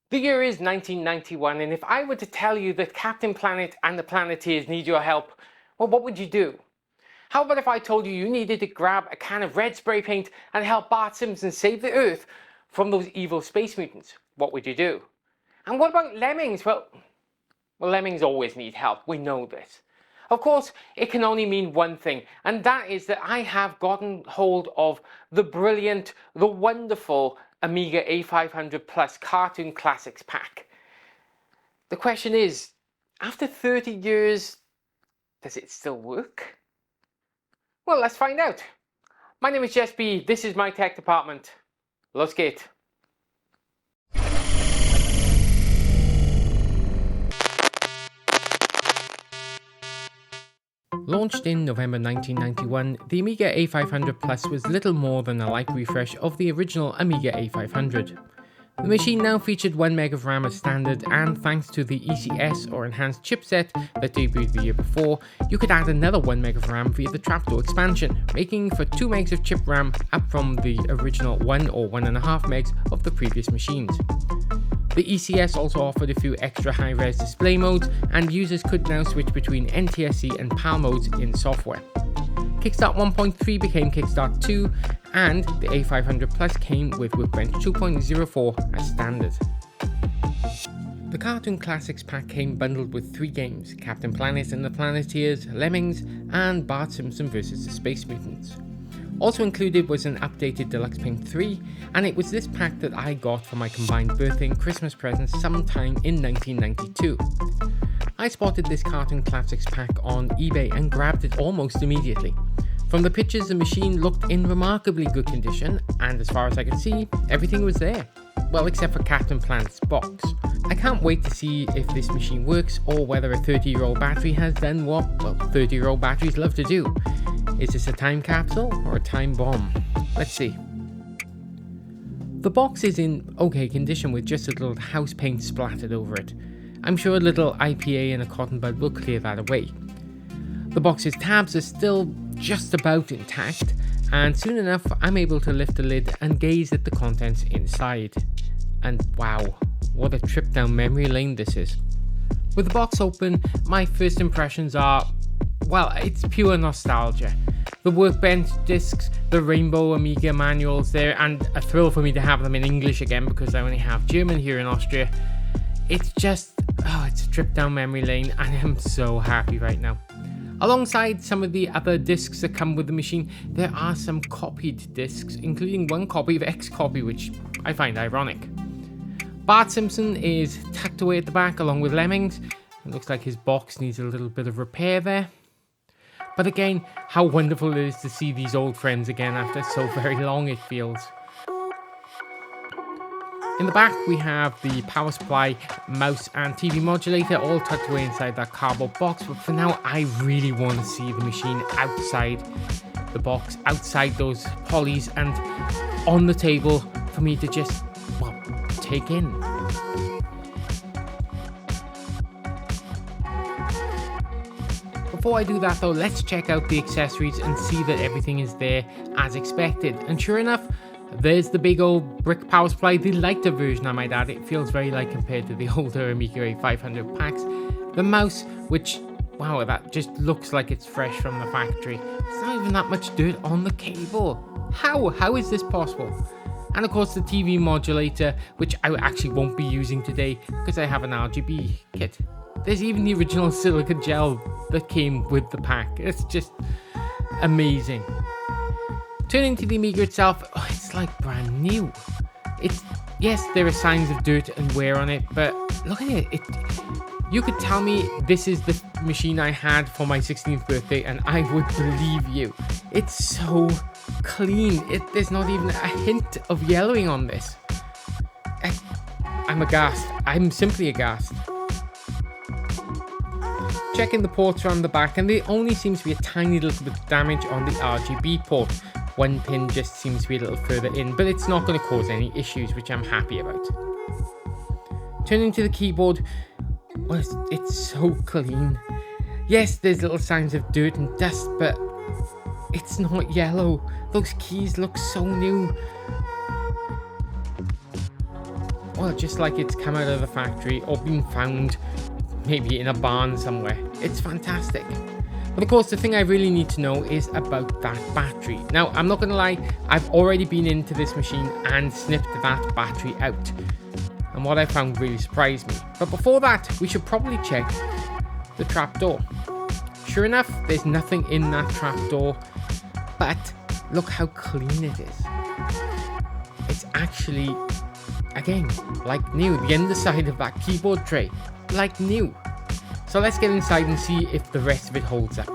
The year is 1991, and if I were to tell you that Captain Planet and the Planeteers need your help, well, what would you do? How about if I told you you needed to grab a can of red spray paint and help Bart Simpson save the Earth from those evil space mutants? What would you do? And what about Lemmings? Well, Lemmings always need help, we know this. Of course, it can only mean one thing, and that is that I have gotten hold of the brilliant, the wonderful Amiga A500 Plus Cartoon Classics pack. The question is, after 30 years, does it still work? Well, let's find out. My name is Jess B. This is my tech department. Let's get. Launched in November 1991, the Amiga A500 Plus was little more than a light refresh of the original Amiga A500. The machine now featured 1MB of RAM as standard, and thanks to the ECS or enhanced chipset that debuted the year before, you could add another 1MB of RAM via the trapdoor expansion, making for 2MB of chip RAM, up from the original 1 or 1.5 MB of the previous machines. The ECS also offered a few extra high-res display modes, and users could now switch between NTSC and PAL modes in software. Kickstart 1.3 became Kickstart 2, and the A500 Plus came with Workbench 2.04 as standard. The Cartoon Classics pack came bundled with 3 games: Captain Planet and the Planeteers, Lemmings, and Bart Simpson vs. the Space Mutants. Also included was an updated Deluxe Paint 3, and it was this pack that I got for my combined birthday and Christmas presents sometime in 1992. I spotted this Cartoon Classics pack on eBay and grabbed it almost immediately. From the pictures, the machine looked in remarkably good condition, and as far as I could see, everything was there. Well, except for Captain Planet's box. I can't wait to see if this machine works, or whether a 30-year-old battery has done what, 30-year-old batteries love to do. Is this a time capsule or a time bomb? Let's see. The box is in okay condition with just a little house paint splattered over it. I'm sure a little IPA and a cotton bud will clear that away. The box's tabs are still just about intact, and soon enough I'm able to lift the lid and gaze at the contents inside. And wow, what a trip down memory lane this is. With the box open, my first impressions are, well, it's pure nostalgia. The Workbench discs, the Rainbow Amiga manuals there, and a thrill for me to have them in English again because I only have German here in Austria. It's just, it's a trip down memory lane, and I'm so happy right now. Alongside some of the other discs that come with the machine, there are some copied discs, including one copy of X-Copy, which I find ironic. Bart Simpson is tucked away at the back along with Lemmings. It looks like his box needs a little bit of repair there. But again, how wonderful it is to see these old friends again after so very long, it feels. In the back we have the power supply, mouse and TV modulator all tucked away inside that cardboard box, but for now I really want to see the machine outside the box, outside those polys, and on the table for me to just, take in. Before I do that though, let's check out the accessories and see that everything is there as expected. And sure enough, there's the big old brick power supply, the lighter version I might add. It feels very light compared to the older Amiga A500 packs. The mouse, which, wow, that just looks like it's fresh from the factory. There's not even that much dirt on the cable. How is this possible? And of course the TV modulator, which I actually won't be using today because I have an RGB kit. There's even the original silica gel that came with the pack. It's just amazing. Turning to the Amiga itself, it's like brand new. Yes, there are signs of dirt and wear on it, but look at it. You could tell me this is the machine I had for my 16th birthday and I would believe you. It's so clean. There's not even a hint of yellowing on this. I'm aghast. I'm simply aghast. Checking the ports around the back, and there only seems to be a tiny little bit of damage on the RGB port. One pin just seems to be a little further in, but it's not going to cause any issues, which I'm happy about. Turning to the keyboard, well, it's so clean. Yes, there's little signs of dirt and dust, but it's not yellow. Those keys look so new. well, just like it's come out of the factory or been found maybe in a barn somewhere. It's fantastic. But of course, the thing I really need to know is about that battery. Now, I'm not going to lie, I've already been into this machine and snipped that battery out. And what I found really surprised me. But before that, we should probably check the trapdoor. Sure enough, there's nothing in that trapdoor. But look how clean it is. It's actually, again, like new. The underside of that keyboard tray, like new. So let's get inside and see if the rest of it holds up.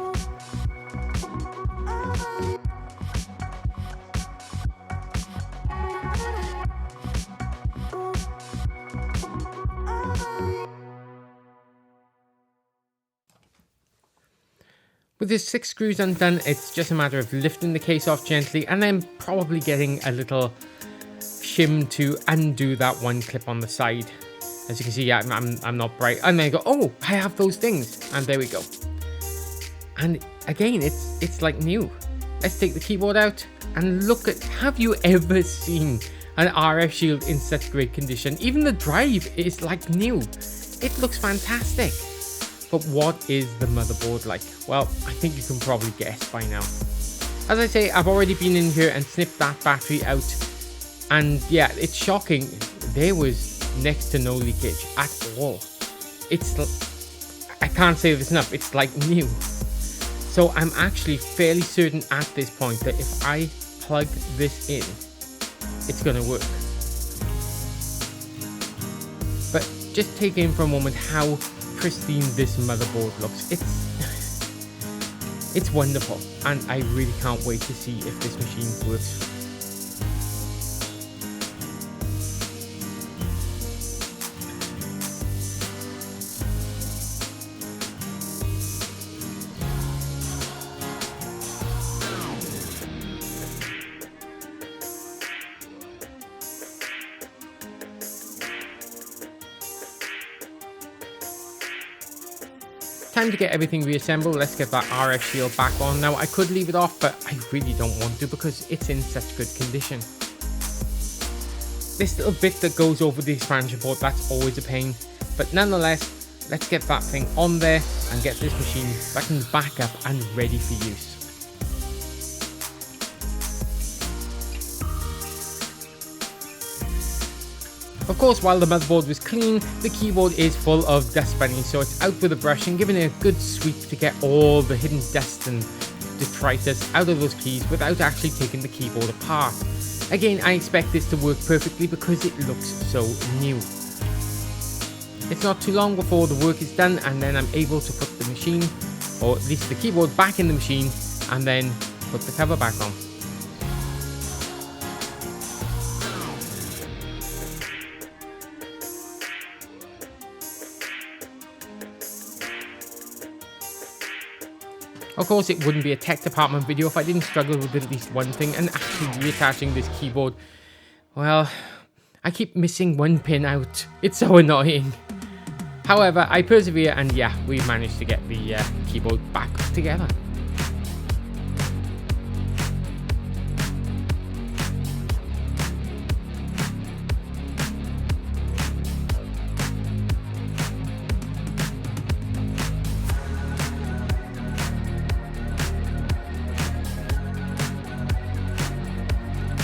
With the 6 screws undone, it's just a matter of lifting the case off gently and then probably getting a little shim to undo that one clip on the side. As you can see, I'm not bright. And then I go, oh, I have those things. And there we go. And again, it's like new. Let's take the keyboard out and look at, have you ever seen an RF shield in such great condition? Even the drive is like new. It looks fantastic. But what is the motherboard like? Well, I think you can probably guess by now. As I say, I've already been in here and snipped that battery out. And yeah, it's shocking. There was next to no leakage at all. I can't say this enough, it's like new. So I'm actually fairly certain at this point that if I plug this in, it's gonna work. But just take in for a moment how pristine this motherboard looks. It's wonderful, and I really can't wait to see if this machine works. Time to get everything reassembled. Let's get that RF shield back on. Now, I could leave it off, but I really don't want to because it's in such good condition. This little bit that goes over the expansion port, that's always a pain. But nonetheless, let's get that thing on there and get this machine back in the backup and ready for use. Of course, while the motherboard was clean, the keyboard is full of dust bunnies, so it's out with a brush and giving it a good sweep to get all the hidden dust and detritus out of those keys without actually taking the keyboard apart. Again, I expect this to work perfectly because it looks so new. It's not too long before the work is done, and then I'm able to put the machine, or at least the keyboard, back in the machine and then put the cover back on. Of course, it wouldn't be a tech department video if I didn't struggle with at least one thing, and actually reattaching this keyboard. Well, I keep missing one pin out. It's so annoying. However, I persevere, and yeah, we managed to get the keyboard back together.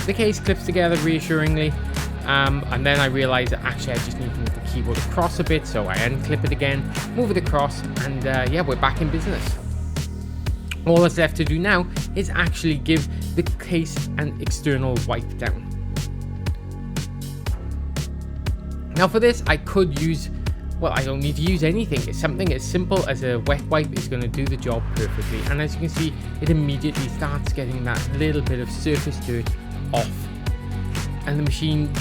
The case clips together reassuringly, and then I realized that actually I just need to move the keyboard across a bit, so I unclip it again, move it across, and yeah, we're back in business. All that's left to do now is actually give the case an external wipe down. Now for this, I could use, well, I don't need to use anything. It's something as simple as a wet wipe is going to do the job perfectly, and as you can see, it immediately starts getting that little bit of surface dirt off. And the machine,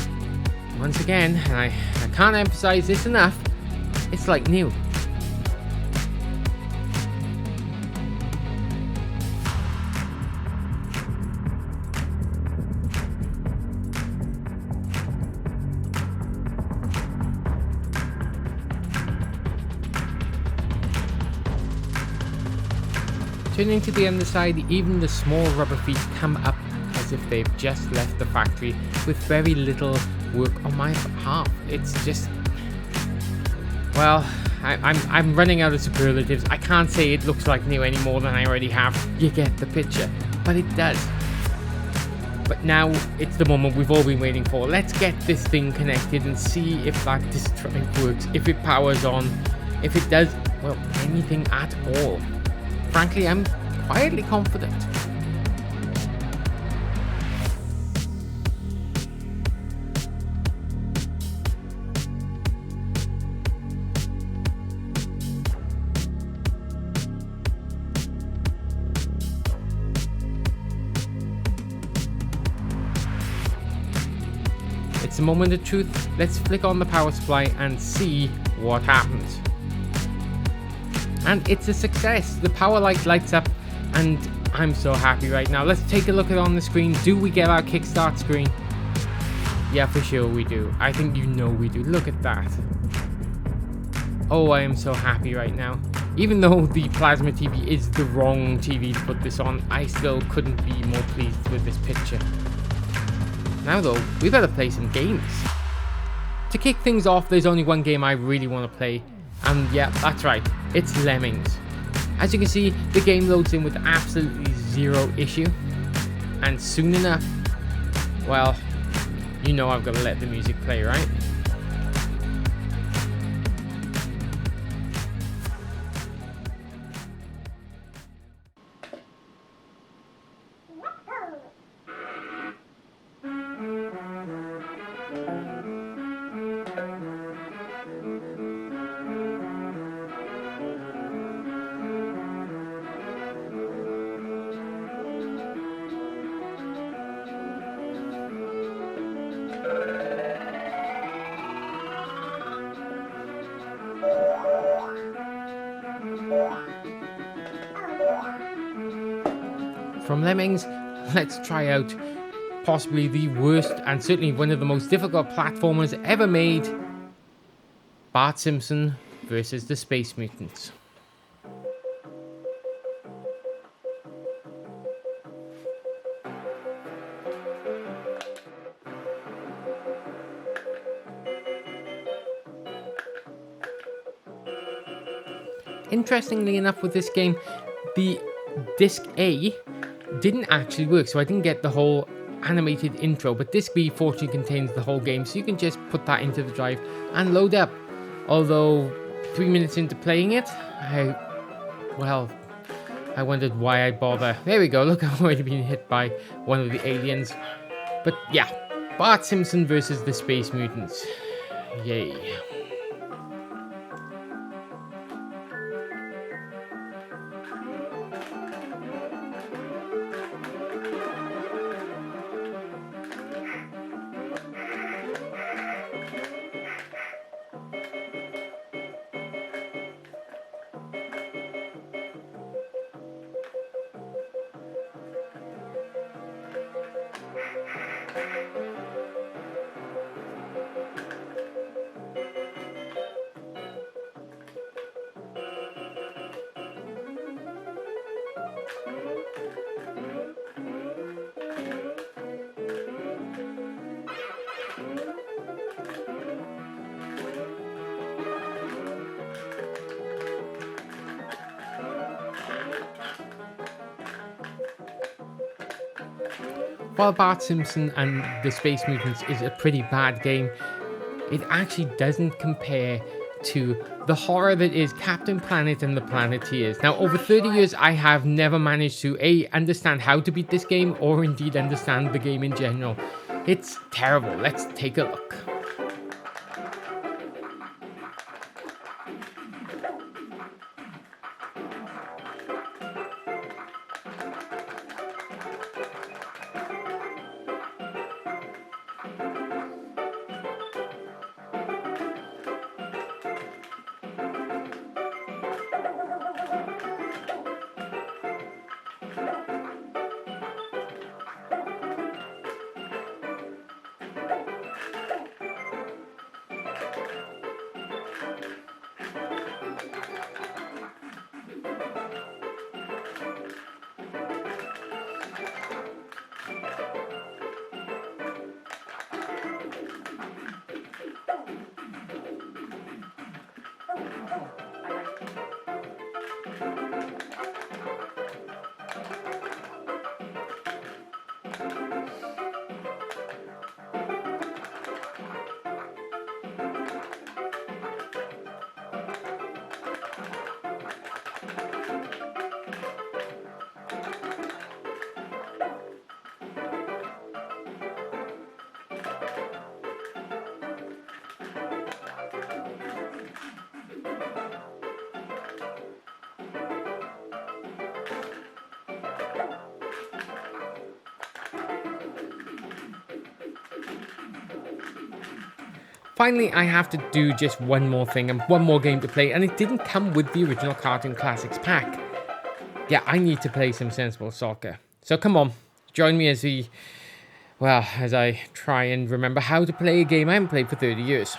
once again, and I can't emphasize this enough, it's like new. Turning to the underside, even the small rubber feet come up as if they've just left the factory with very little work on my behalf. It's just, well, I'm running out of superlatives. I can't say it looks like new any more than I already have. You get the picture, but it does. But now it's the moment we've all been waiting for. Let's get this thing connected and see if that disk drive works, if it powers on, if it does, well, anything at all. Frankly, I'm quietly confident. It's the moment of truth. Let's flick on the power supply and see what happens. And it's a success. The power light lights up and I'm so happy right now. Let's take a look at it on the screen. Do we get our kickstart screen? Yeah, for sure we do. I think you know we do. Look at that. Oh, I am so happy right now. Even though the plasma TV is the wrong TV to put this on, I still couldn't be more pleased with this picture. Now though, we better play some games. To kick things off, there's only one game I really want to play. And yeah, that's right, it's Lemmings. As you can see, the game loads in with absolutely zero issue. And soon enough, well, you know I've got to let the music play, right? From Lemmings, let's try out possibly the worst and certainly one of the most difficult platformers ever made, Bart Simpson versus the Space Mutants. Interestingly enough with this game, the disc A didn't actually work, so I didn't get the whole animated intro, but disc B fortunately contains the whole game, so you can just put that into the drive and load up. Although 3 minutes into playing it, I wondered why I bother. There we go, look, I've already been hit by one of the aliens. But yeah, Bart Simpson versus the Space Mutants. Yay. While Bart Simpson and the Space Mutants is a pretty bad game, it actually doesn't compare to the horror that is Captain Planet and the Planeteers. Now, over 30 years, I have never managed to understand how to beat this game, or indeed understand the game in general. It's terrible. Let's take a look. Finally, I have to do just one more thing and one more game to play, and it didn't come with the original Cartoon Classics pack. Yeah, I need to play some sensible soccer. So come on, join me as I try and remember how to play a game I haven't played for 30 years.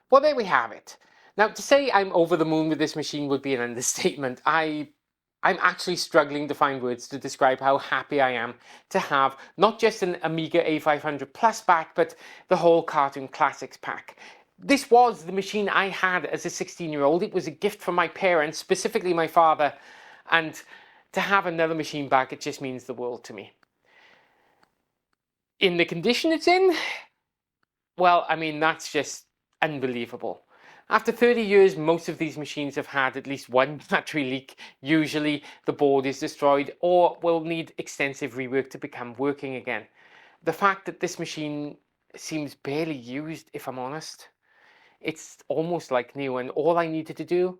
Well, there we have it. Now, to say I'm over the moon with this machine would be an understatement. I'm actually struggling to find words to describe how happy I am to have not just an Amiga A500 Plus back, but the whole Cartoon Classics pack. This was the machine I had as a 16-year-old. It was a gift from my parents, specifically my father, and to have another machine back, it just means the world to me. In the condition it's in, well, I mean, that's just unbelievable. After 30 years, most of these machines have had at least one battery leak. Usually the board is destroyed or will need extensive rework to become working again. The fact that this machine seems barely used, if I'm honest, it's almost like new, and all I needed to do,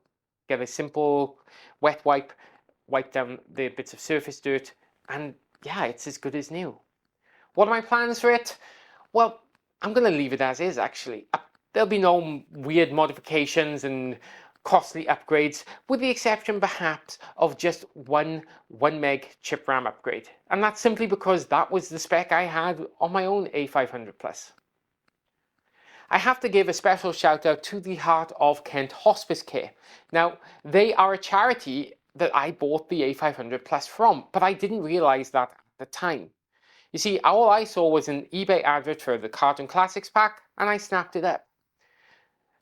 get a simple wet wipe down the bits of surface dirt, and yeah, it's as good as new. What are my plans for it? Well, I'm going to leave it as is, actually. There'll be no weird modifications and costly upgrades, with the exception perhaps of just one 1 meg chip RAM upgrade. And that's simply because that was the spec I had on my own A500 Plus. I have to give a special shout out to the Heart of Kent Hospice Care. Now, they are a charity that I bought the A500 Plus from, but I didn't realize that at the time. You see, all I saw was an eBay advert for the Cartoon Classics pack, and I snapped it up.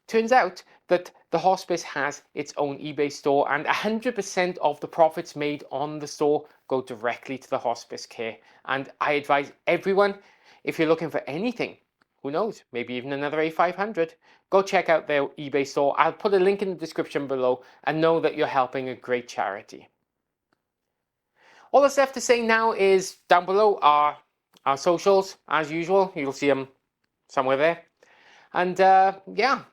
Turns out that the hospice has its own eBay store, and 100% of the profits made on the store go directly to the hospice care. And I advise everyone, if you're looking for anything, who knows, maybe even another A500, go check out their eBay store. I'll put a link in the description below, and know that you're helping a great charity. All that's left to say now is down below are our socials, as usual. You'll see them somewhere there. And yeah,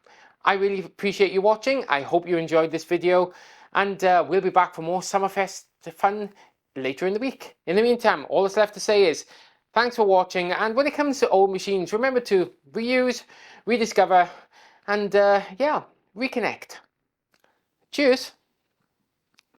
I really appreciate you watching. I hope you enjoyed this video, and we'll be back for more Summerfest fun later in the week. In the meantime, all that's left to say is thanks for watching, and when it comes to old machines, remember to reuse, rediscover, and yeah, reconnect. Cheers!